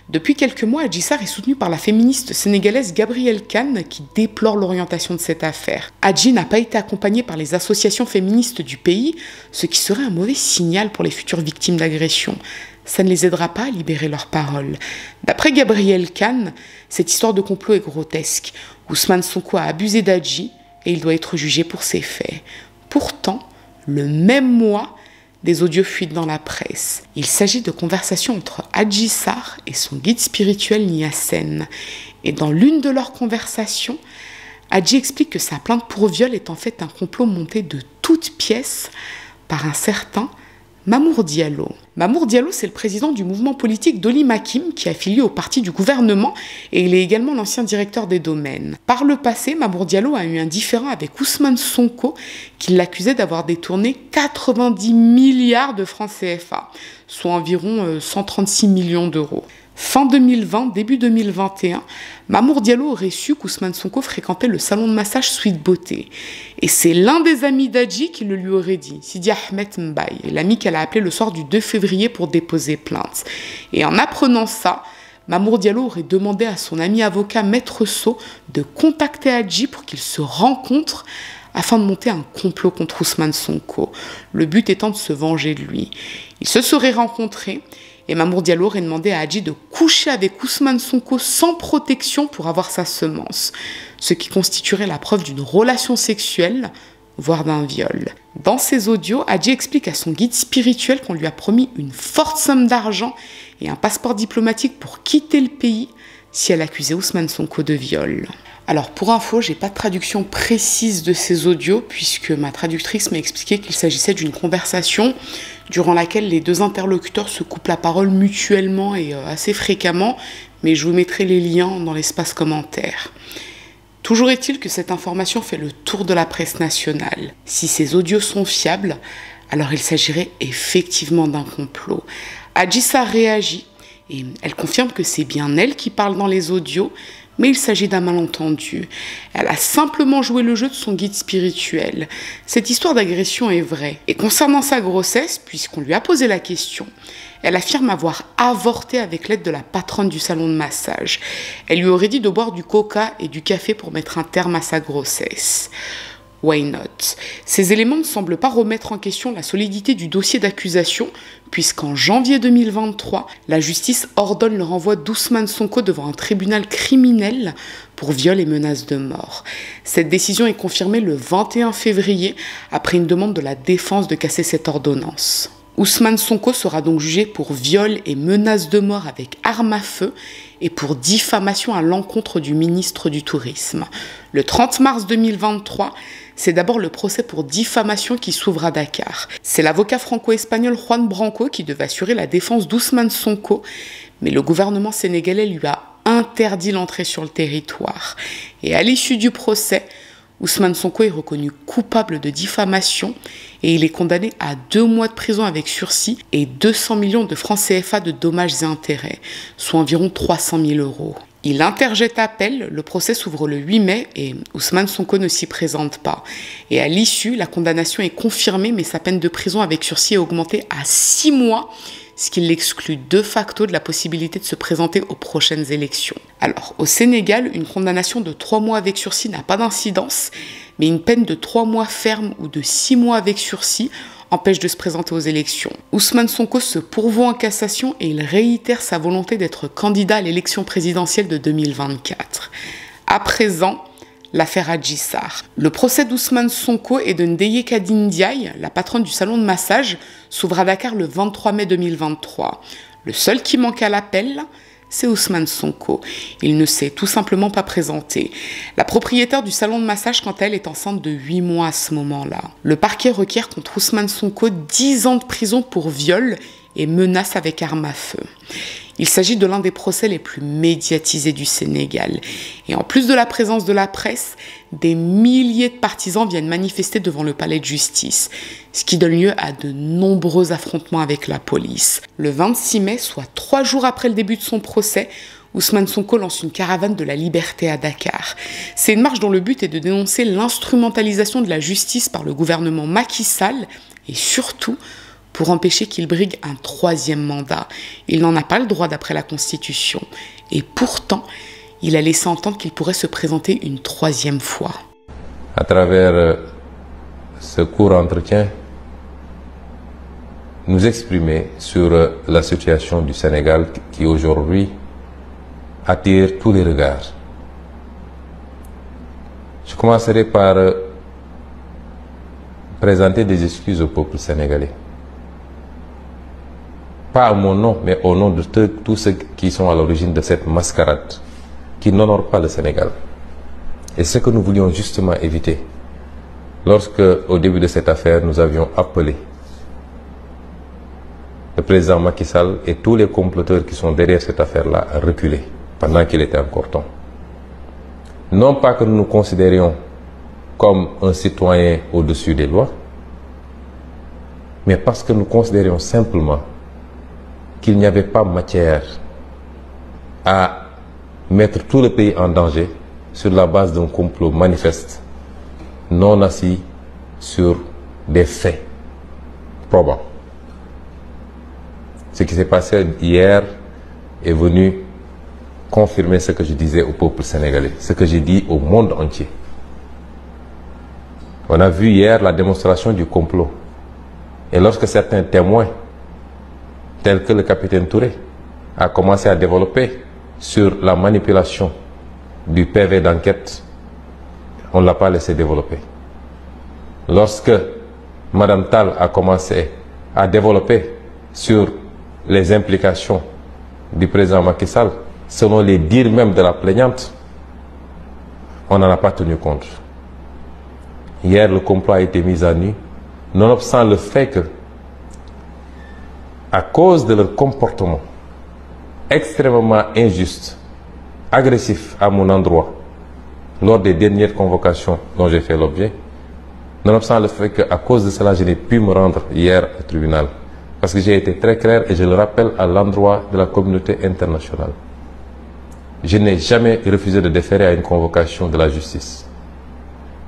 Depuis quelques mois, Adji Sarr est soutenue par la féministe sénégalaise Gabrielle Kane qui déplore l'orientation de cette affaire. Adji n'a pas été accompagnée par les associations féministes du pays, ce qui serait un mauvais signal pour les futures victimes d'agressions. Ça ne les aidera pas à libérer leurs paroles. D'après Gabrielle Kane, cette histoire de complot est grotesque. Ousmane Sonko a abusé d'Adji et il doit être jugé pour ses faits. Pourtant, le même mois, des audios fuitent dans la presse. Il s'agit de conversations entre Adji Sarr et son guide spirituel Niassène. Et dans l'une de leurs conversations, Adji explique que sa plainte pour viol est en fait un complot monté de toutes pièces par un certain Mamour Diallo. Mamour Diallo, c'est le président du mouvement politique Dolly Makim qui est affilié au parti du gouvernement et il est également l'ancien directeur des domaines. Par le passé, Mamour Diallo a eu un différend avec Ousmane Sonko qui l'accusait d'avoir détourné 90 milliards de francs CFA, soit environ 136 millions d'euros. Fin 2020, début 2021, Mamour Diallo aurait su qu'Ousmane Sonko fréquentait le salon de massage Sweet Beauté. Et c'est l'un des amis d'Adji qui le lui aurait dit, Sidi Ahmed Mbaye, l'ami qu'elle a appelé le soir du 2 février pour déposer plainte. Et en apprenant ça, Mamour Diallo aurait demandé à son ami avocat Maître So de contacter Adji pour qu'ils se rencontrent afin de monter un complot contre Ousmane Sonko, le but étant de se venger de lui. Ils se seraient rencontrés et Mamour Diallo aurait demandé à Adji de coucher avec Ousmane Sonko sans protection pour avoir sa semence, ce qui constituerait la preuve d'une relation sexuelle, voire d'un viol. Dans ses audios, Adji explique à son guide spirituel qu'on lui a promis une forte somme d'argent et un passeport diplomatique pour quitter le pays si elle accusait Ousmane Sonko de viol. Alors pour info, j'ai pas de traduction précise de ces audios puisque ma traductrice m'a expliqué qu'il s'agissait d'une conversation durant laquelle les deux interlocuteurs se coupent la parole mutuellement et assez fréquemment, mais je vous mettrai les liens dans l'espace commentaire. Toujours est-il que cette information fait le tour de la presse nationale. Si ces audios sont fiables, alors il s'agirait effectivement d'un complot. Adji Sarr réagit et elle confirme que c'est bien elle qui parle dans les audios, mais il s'agit d'un malentendu. Elle a simplement joué le jeu de son guide spirituel. Cette histoire d'agression est vraie. Et concernant sa grossesse, puisqu'on lui a posé la question, elle affirme avoir avorté avec l'aide de la patronne du salon de massage. Elle lui aurait dit de boire du coca et du café pour mettre un terme à sa grossesse. Why not? Ces éléments ne semblent pas remettre en question la solidité du dossier d'accusation, puisqu'en janvier 2023, la justice ordonne le renvoi d'Ousmane Sonko devant un tribunal criminel pour viol et menaces de mort. Cette décision est confirmée le 21 février, après une demande de la défense de casser cette ordonnance. Ousmane Sonko sera donc jugé pour viol et menaces de mort avec arme à feu et pour diffamation à l'encontre du ministre du Tourisme. Le 30 mars 2023, c'est d'abord le procès pour diffamation qui s'ouvre à Dakar. C'est l'avocat franco-espagnol Juan Branco qui devait assurer la défense d'Ousmane Sonko, mais le gouvernement sénégalais lui a interdit l'entrée sur le territoire. Et à l'issue du procès, Ousmane Sonko est reconnu coupable de diffamation et il est condamné à 2 mois de prison avec sursis et 200 millions de francs CFA de dommages et intérêts, soit environ 300 000 €. Il interjette appel, le procès s'ouvre le 8 mai et Ousmane Sonko ne s'y présente pas. Et à l'issue, la condamnation est confirmée mais sa peine de prison avec sursis est augmentée à 6 mois, ce qui l'exclut de facto de la possibilité de se présenter aux prochaines élections. Alors, au Sénégal, une condamnation de 3 mois avec sursis n'a pas d'incidence, mais une peine de 3 mois ferme ou de 6 mois avec sursis empêche de se présenter aux élections. Ousmane Sonko se pourvoit en cassation et il réitère sa volonté d'être candidat à l'élection présidentielle de 2024. À présent, l'affaire Adji Sarr. Le procès d'Ousmane Sonko et de Ndeye Kadine Ndiaye, la patronne du salon de massage, s'ouvre à Dakar le 23 mai 2023. Le seul qui manque à l'appel, c'est Ousmane Sonko. Il ne s'est tout simplement pas présenté. La propriétaire du salon de massage, quant à elle, est enceinte de 8 mois à ce moment-là. Le parquet requiert contre Ousmane Sonko 10 ans de prison pour viol et menace avec arme à feu. Il s'agit de l'un des procès les plus médiatisés du Sénégal. Et en plus de la présence de la presse, des milliers de partisans viennent manifester devant le palais de justice, ce qui donne lieu à de nombreux affrontements avec la police. Le 26 mai, soit 3 jours après le début de son procès, Ousmane Sonko lance une caravane de la liberté à Dakar. C'est une marche dont le but est de dénoncer l'instrumentalisation de la justice par le gouvernement Macky Sall et surtout pour empêcher qu'il brigue un 3e mandat. Il n'en a pas le droit d'après la Constitution. Et pourtant, il a laissé entendre qu'il pourrait se présenter une 3e fois. À travers ce court entretien, nous exprimer sur la situation du Sénégal qui aujourd'hui attire tous les regards. Je commencerai par présenter des excuses au peuple sénégalais. Pas à mon nom, mais au nom de tous ceux qui sont à l'origine de cette mascarade qui n'honore pas le Sénégal. Et ce que nous voulions justement éviter, lorsque, au début de cette affaire, nous avions appelé le président Macky Sall et tous les comploteurs qui sont derrière cette affaire-là à reculer pendant qu'il était encore temps. Non pas que nous nous considérions comme un citoyen au-dessus des lois, mais parce que nous considérions simplement qu'il n'y avait pas matière à mettre tout le pays en danger sur la base d'un complot manifeste, non assis sur des faits probants. Ce qui s'est passé hier est venu confirmer ce que je disais au peuple sénégalais, ce que j'ai dit au monde entier. On a vu hier la démonstration du complot. Et lorsque certains témoins, tels que le capitaine Touré, a commencé à développer sur la manipulation du PV d'enquête, on ne l'a pas laissé développer. Lorsque Mme Tal a commencé à développer sur les implications du président Macky Sall, selon les dires même de la plaignante, on n'en a pas tenu compte. Hier, le complot a été mis à nu, nonobstant le fait que, à cause de leur comportement extrêmement injuste, agressif à mon endroit, lors des dernières convocations dont j'ai fait l'objet, nonobstant le fait qu'à cause de cela, je n'ai pu me rendre hier au tribunal. Parce que j'ai été très clair et je le rappelle à l'endroit de la communauté internationale. Je n'ai jamais refusé de déférer à une convocation de la justice.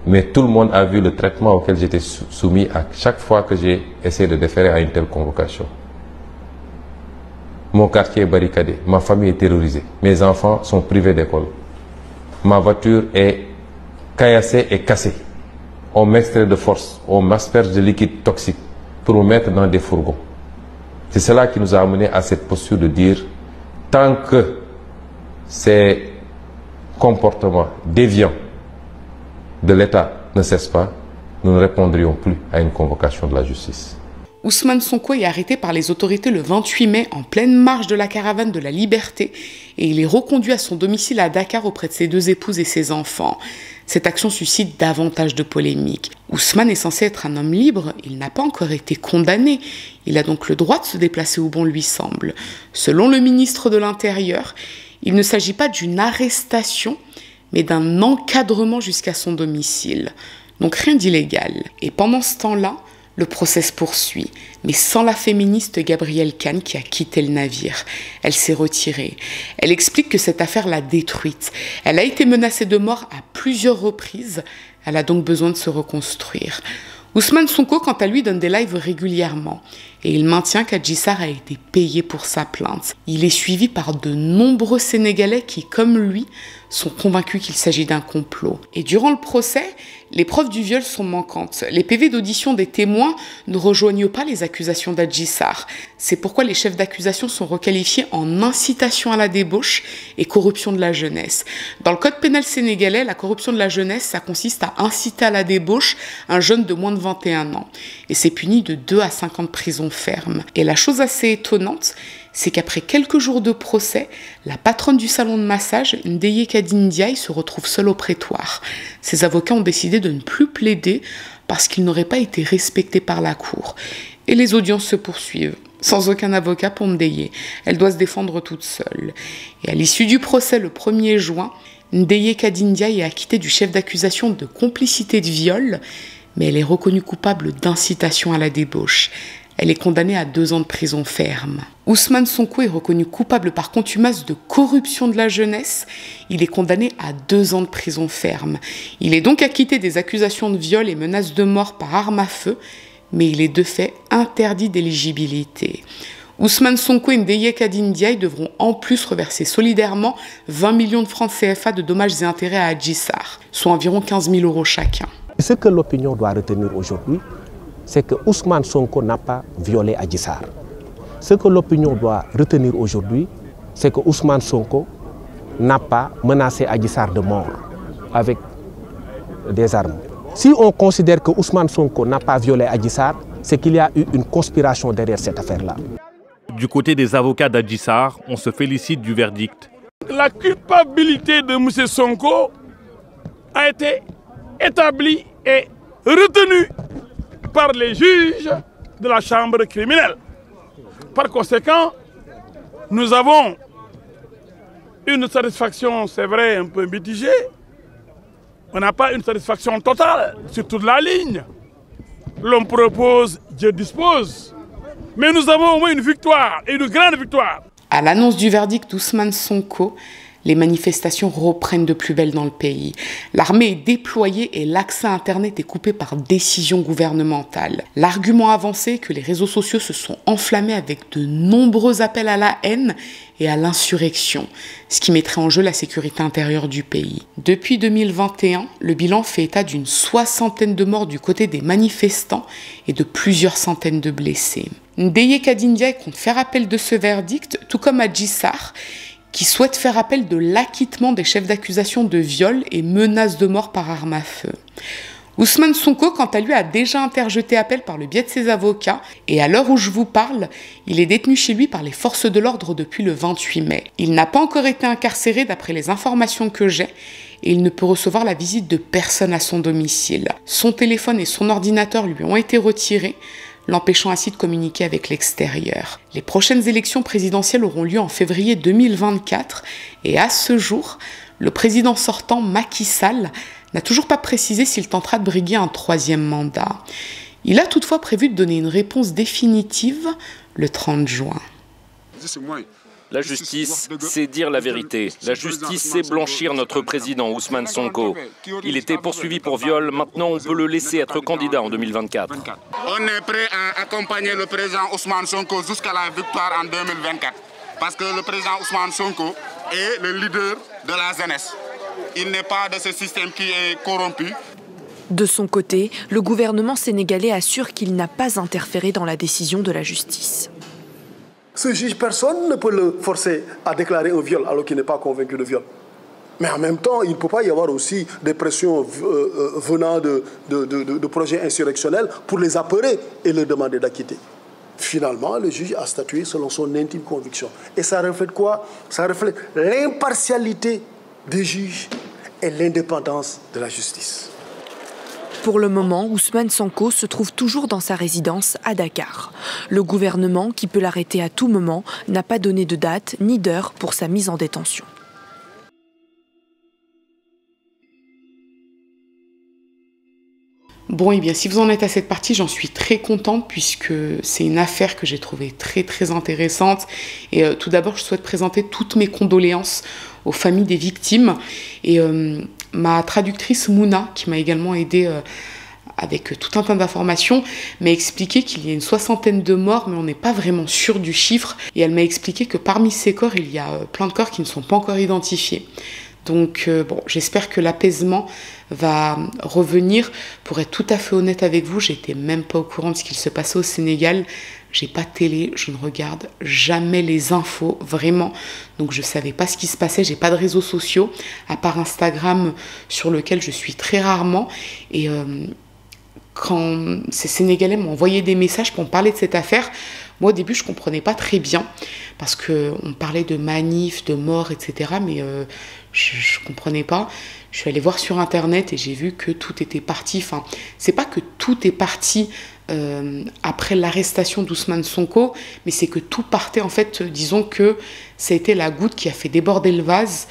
Mais tout le monde a vu le traitement auquel j'étais soumis à chaque fois que j'ai essayé de déférer à une telle convocation. Mon quartier est barricadé, ma famille est terrorisée, mes enfants sont privés d'école. Ma voiture est caillassée et cassée. On m'extrait de force, on m'asperge de liquide toxique pour me mettre dans des fourgons. C'est cela qui nous a amené à cette posture de dire, tant que ces comportements déviants de l'État ne cessent pas, nous ne répondrions plus à une convocation de la justice. Ousmane Sonko est arrêté par les autorités le 28 mai en pleine marche de la caravane de la liberté et il est reconduit à son domicile à Dakar auprès de ses 2 épouses et ses enfants. Cette action suscite davantage de polémiques. Ousmane est censé être un homme libre, il n'a pas encore été condamné. Il a donc le droit de se déplacer où bon lui semble. Selon le ministre de l'Intérieur, il ne s'agit pas d'une arrestation, mais d'un encadrement jusqu'à son domicile. Donc rien d'illégal. Et pendant ce temps-là, le procès se poursuit, mais sans la féministe Gabrielle Kane qui a quitté le navire. Elle s'est retirée. Elle explique que cette affaire l'a détruite. Elle a été menacée de mort à plusieurs reprises. Elle a donc besoin de se reconstruire. Ousmane Sonko, quant à lui, donne des lives régulièrement. Et il maintient qu'Adji Sarr a été payé pour sa plainte. Il est suivi par de nombreux Sénégalais qui, comme lui, sont convaincus qu'il s'agit d'un complot. Et durant le procès, les preuves du viol sont manquantes. Les PV d'audition des témoins ne rejoignent pas les accusations d'Adji Sarr. C'est pourquoi les chefs d'accusation sont requalifiés en incitation à la débauche et corruption de la jeunesse. Dans le code pénal sénégalais, la corruption de la jeunesse, ça consiste à inciter à la débauche un jeune de moins de 21 ans. Et c'est puni de 2 à 5 ans de prison ferme. Et la chose assez étonnante, c'est qu'après quelques jours de procès, la patronne du salon de massage, Ndeye Kadine Ndiaye, se retrouve seule au prétoire. Ses avocats ont décidé de ne plus plaider parce qu'ils n'auraient pas été respectés par la cour. Et les audiences se poursuivent, sans aucun avocat pour Ndeye. Elle doit se défendre toute seule. Et à l'issue du procès, le 1er juin, Ndeye Kadine Ndiaye est acquittée du chef d'accusation de complicité de viol, mais elle est reconnue coupable d'incitation à la débauche. Elle est condamnée à 2 ans de prison ferme. Ousmane Sonko est reconnu coupable par contumace de corruption de la jeunesse. Il est condamné à 2 ans de prison ferme. Il est donc acquitté des accusations de viol et menaces de mort par arme à feu, mais il est de fait interdit d'éligibilité. Ousmane Sonko et Ndeye Kadine Ndiaye devront en plus reverser solidairement 20 millions de francs CFA de dommages et intérêts à Adji Sarr, soit environ 15 000 € chacun. Ce que l'opinion doit retenir aujourd'hui, c'est que Ousmane Sonko n'a pas violé Adji Sarr. Ce que l'opinion doit retenir aujourd'hui, c'est que Ousmane Sonko n'a pas menacé Adji Sarr de mort avec des armes. Si on considère que Ousmane Sonko n'a pas violé Adji Sarr, c'est qu'il y a eu une conspiration derrière cette affaire-là. Du côté des avocats d'Adji Sarr, on se félicite du verdict. La culpabilité de M. Sonko a été établie et retenue par les juges de la chambre criminelle. Par conséquent, nous avons une satisfaction, c'est vrai, un peu mitigée. On n'a pas une satisfaction totale sur toute la ligne. L'homme propose, Dieu dispose. Mais nous avons au moins une victoire, et une grande victoire. À l'annonce du verdict d'Ousmane Sonko, les manifestations reprennent de plus belle dans le pays. L'armée est déployée et l'accès à Internet est coupé par décision gouvernementale. L'argument avancé est que les réseaux sociaux se sont enflammés avec de nombreux appels à la haine et à l'insurrection, ce qui mettrait en jeu la sécurité intérieure du pays. Depuis 2021, le bilan fait état d'une 60aine de morts du côté des manifestants et de plusieurs centaines de blessés. Ndeye Kadine Ndiaye compte faire appel de ce verdict, tout comme Adji Sarr, qui souhaite faire appel de l'acquittement des chefs d'accusation de viol et menaces de mort par arme à feu. Ousmane Sonko, quant à lui, a déjà interjeté appel par le biais de ses avocats et à l'heure où je vous parle, il est détenu chez lui par les forces de l'ordre depuis le 28 mai. Il n'a pas encore été incarcéré d'après les informations que j'ai et il ne peut recevoir la visite de personne à son domicile. Son téléphone et son ordinateur lui ont été retirés, l'empêchant ainsi de communiquer avec l'extérieur. Les prochaines élections présidentielles auront lieu en février 2024 et à ce jour, le président sortant Macky Sall n'a toujours pas précisé s'il tentera de briguer un 3e mandat. Il a toutefois prévu de donner une réponse définitive le 30 juin. La justice, c'est dire la vérité. La justice, c'est blanchir notre président Ousmane Sonko. Il était poursuivi pour viol, maintenant on peut le laisser être candidat en 2024. On est prêt à accompagner le président Ousmane Sonko jusqu'à la victoire en 2024. Parce que le président Ousmane Sonko est le leader de la jeunesse. Il n'est pas de ce système qui est corrompu. De son côté, le gouvernement sénégalais assure qu'il n'a pas interféré dans la décision de la justice. Ce juge, personne ne peut le forcer à déclarer un viol alors qu'il n'est pas convaincu de viol. Mais en même temps, il ne peut pas y avoir aussi des pressions venant de projets insurrectionnels pour les apeurer et leur demander d'acquitter. Finalement, le juge a statué selon son intime conviction. Et ça reflète quoi? Ça reflète l'impartialité des juges et l'indépendance de la justice. Pour le moment, Ousmane Sonko se trouve toujours dans sa résidence à Dakar. Le gouvernement, qui peut l'arrêter à tout moment, n'a pas donné de date ni d'heure pour sa mise en détention. Bon, et bien, si vous en êtes à cette partie, j'en suis très contente puisque c'est une affaire que j'ai trouvée très intéressante. Et tout d'abord, je souhaite présenter toutes mes condoléances aux familles des victimes. Et ma traductrice Mouna, qui m'a également aidée avec tout un tas d'informations, m'a expliqué qu'il y a une 60aine de morts, mais on n'est pas vraiment sûr du chiffre. Et elle m'a expliqué que parmi ces corps, il y a plein de corps qui ne sont pas encore identifiés. Donc bon, j'espère que l'apaisement va revenir. Pour être tout à fait honnête avec vous, j'étais même pas au courant de ce qu'il se passait au Sénégal. J'ai pas de télé, je ne regarde jamais les infos, vraiment. Donc je savais pas ce qui se passait, j'ai pas de réseaux sociaux, à part Instagram sur lequel je suis très rarement. Et quand ces Sénégalais m'ont envoyé des messages pour me parler de cette affaire, moi au début je comprenais pas très bien, parce qu'on parlait de manifs, de morts, etc. Mais je comprenais pas. Je suis allée voir sur internet et j'ai vu que tout était parti. Enfin, c'est pas que tout est parti après l'arrestation d'Ousmane Sonko, mais c'est que tout partait, en fait, disons que ça a été la goutte qui a fait déborder le vase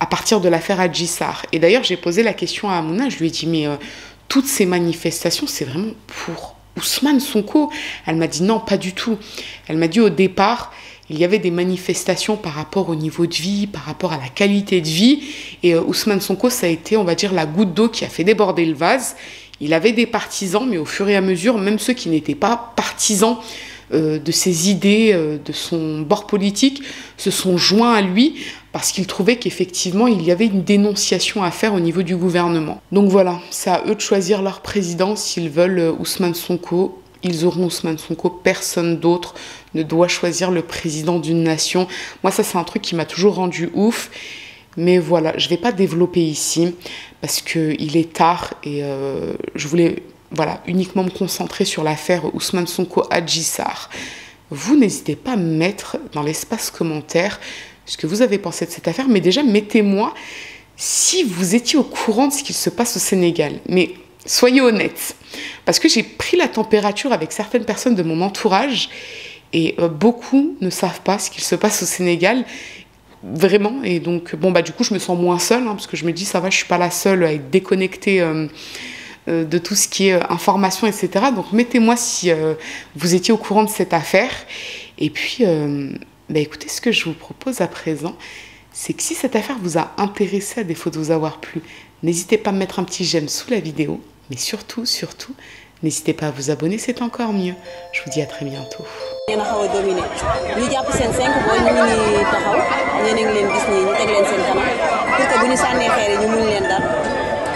à partir de l'affaire Adji Sarr. Et d'ailleurs, j'ai posé la question à Mouna, je lui ai dit, mais toutes ces manifestations, c'est vraiment pour Ousmane Sonko? Elle m'a dit non, pas du tout. Elle m'a dit au départ, il y avait des manifestations par rapport au niveau de vie, par rapport à la qualité de vie. Et Ousmane Sonko, ça a été, on va dire, la goutte d'eau qui a fait déborder le vase. Il avait des partisans, mais au fur et à mesure, même ceux qui n'étaient pas partisans de ses idées, de son bord politique, se sont joints à lui parce qu'ils trouvaient qu'effectivement, il y avait une dénonciation à faire au niveau du gouvernement. Donc voilà, c'est à eux de choisir leur président. S'ils veulent Ousmane Sonko, ils auront Ousmane Sonko, personne d'autre ne doit choisir le président d'une nation. Moi, ça, c'est un truc qui m'a toujours rendu ouf. Mais voilà, je ne vais pas développer ici parce qu'il est tard et je voulais uniquement me concentrer sur l'affaire Ousmane Sonko-Adji Sarr. Vous n'hésitez pas à me mettre dans l'espace commentaire ce que vous avez pensé de cette affaire, mais déjà, mettez-moi si vous étiez au courant de ce qu'il se passe au Sénégal. Mais soyez honnêtes, parce que j'ai pris la température avec certaines personnes de mon entourage et beaucoup ne savent pas ce qu'il se passe au Sénégal. Vraiment, et donc bon du coup je me sens moins seule, parce que je me dis ça va, je suis pas la seule à être déconnectée de tout ce qui est information, etc. Donc mettez-moi si vous étiez au courant de cette affaire. Et puis écoutez, ce que je vous propose à présent, c'est que si cette affaire vous a intéressé, à défaut de vous avoir plu, n'hésitez pas à me mettre un petit j'aime sous la vidéo, mais surtout n'hésitez pas à vous abonner, c'est encore mieux. Je vous dis à très bientôt. ngeen xaw a dominé ñu jàpp seen 5 booy ñu ngi nii taxaw ñeneen ngi leen gis nii ñu teg leen seen kanam pour que bu ñu sànnee xeer yi ñu mun leen dal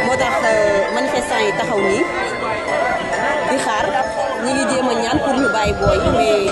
moo tax manifestants yi taxaw nii di xaar ñi ngi jéem a ñaan pour ñu bàyyi booy mais